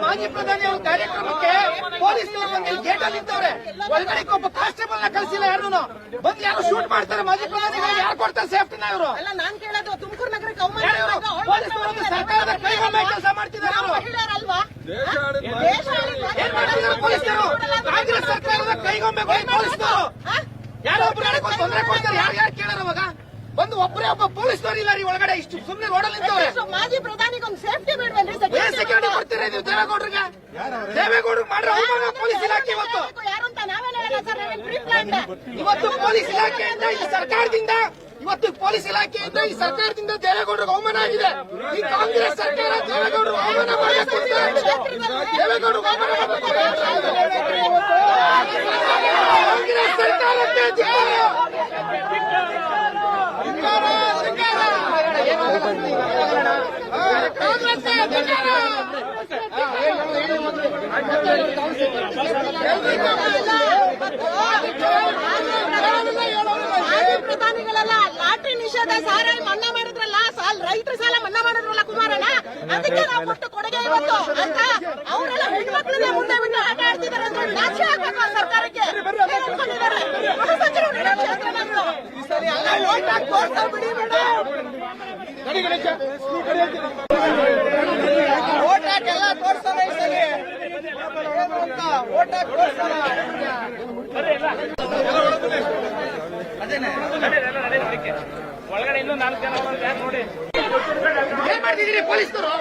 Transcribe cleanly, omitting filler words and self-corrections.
ಮಾಜಿ ಪ್ರಧಾನಿ ಅವರ ಕಾರ್ಯಕ್ರಮಕ್ಕೆ ಪೊಲೀಸರು ಬಂದು ಗೇಟ್ ಅಲ್ಲಿ ನಿಂತವ್ರೆ. ಒಳಗಡೆ ಒಬ್ಬ ಕಾನ್ಸ್ಟೇಬಲ್ ನ ಕಳಿಸಿಲ್ಲ. ಯಾರು ಬಂದು ಯಾರು ಶೂಟ್ ಮಾಡ್ತಾರೆ ಮಾಜಿ ಪ್ರಧಾನಿಗಳಿಗೆ? ಯಾರು ಕೊಡ್ತಾರೆ ಸೇಫ್ಟಿನ? ಇವರು ನಾನ್ ಕೇಳೋದು ತುಮಕೂರು ನಗರಕ್ಕೆ ಪೊಲೀಸರು ಸರ್ಕಾರದ ಕೈಗೊಂಬೆ ಕೆಲಸ ಮಾಡ್ತಿದ್ದಾರೆ. ಏನ್ ಮಾಡ್ತಿದ್ದಾರೆ ಪೊಲೀಸರು? ಕಾಂಗ್ರೆಸ್ ಸರ್ಕಾರದ ಕೈಗೊಂಬೆಗಳು ಪೊಲೀಸರು. ಯಾರೊಬ್ಬರು ತೊಂದರೆ ಕೊಡ್ತಾರೆ? ಯಾರು ಕೇಳಾರ ಅವಾಗ? ಬಂದು ಒಬ್ಬರೇ ಒಬ್ಬ ಪೊಲೀಸರು ಇಲ್ಲ ರೀ ಒಳಗಡೆ. ಇಷ್ಟು ಸುಮ್ಮನೆ ರೋಡಲ್ಲಿ ನಿಂತವ್ರೆ. ಮಾಜಿ ಪ್ರಧಾನಿಗೆ ಒಂದು ಸೇಫ್ಟಿ ಬೇಡವೇನ್ರಿ? ಸೆಕ್ಯೂರಿಟಿ ಕೊಡ್ತೀರಿ ನೀವು ದೇವೇಗೌಡರಿಗೆ? ದೇವೇಗೌಡರಿಗೆ ಮಾಡ್ರೆ ಅವಮಾನ ಪೊಲೀಸ್ ಇಲಾಖೆ ಇವತ್ತು. ಯಾರು ಅಂತ ನಾವೇನ್ ಹೇಳೋಣ ಸರ್? ಪ್ರೀ ಪ್ಲಾನ್ ಇವತ್ತು ಪೊಲೀಸ್ ಇಲಾಖೆಯಿಂದ ಈ ಸರ್ಕಾರದಿಂದ ಈ ಸರ್ಕಾರದಿಂದ ದೇವೇಗೌಡರಿಗೆ ಅವಮಾನ ಆಗಿದೆ. ಈ ಕಾಂಗ್ರೆಸ್ ಸರ್ಕಾರ ದೇವೇಗೌಡರು ಅವಮಾನ ಮಾಡಬೇಕು. ದೇವೇಗೌಡರು ಅವಮಾನ ಮಾಡಬೇಕು. ಕಾಂಗ್ರೆಸ್ ಸರ್ಕಾರಕ್ಕೆ ಪ್ರಧಾನಿಗಳೆಲ್ಲ ಲಾಟ್ರಿ ನಿಷೇಧ, ಸಾರಾಯಿ ಮನ್ನಾ ಮಾಡಿದ್ರಲ್ಲ, ರೈತರ ಸಾಲ ಮನ್ನಾ ಮಾಡಿದ್ರಲ್ಲ ಕುಮಾರಣ್ಣ, ಅದಕ್ಕೆ ನಾವು ಕೊಟ್ಟು ಕೊಡುಗೆ ಇವತ್ತು ಅಂತ ಅವರೆಲ್ಲ ಹೆಣ್ಮಕ್ಳನ್ನೇ ಮುಂದೆ ಬಿಟ್ಟು ಆಟ ಆಡ್ತಿದ್ದಾರೆ ಅಂದ್ರೆ ನಾಚಿಕೆ ಆಗ್ಬೇಕು ಆ ಸರ್ಕಾರಕ್ಕೆ. ಓಟ್ ಹಾಕೆಲ್ಲ ತೋರ್ಸೋಣ ಈ ಸಲ. ಓಟ್ ಹಾಕಿ ತೋರ್ಸೋಣ. ಒಳಗಡೆ ಇನ್ನೂ 4 ಜನ ನೋಡಿ. ಏನ್ ಮಾಡ್ತಿದ್ದೀರಿ ಪೊಲೀಸರು?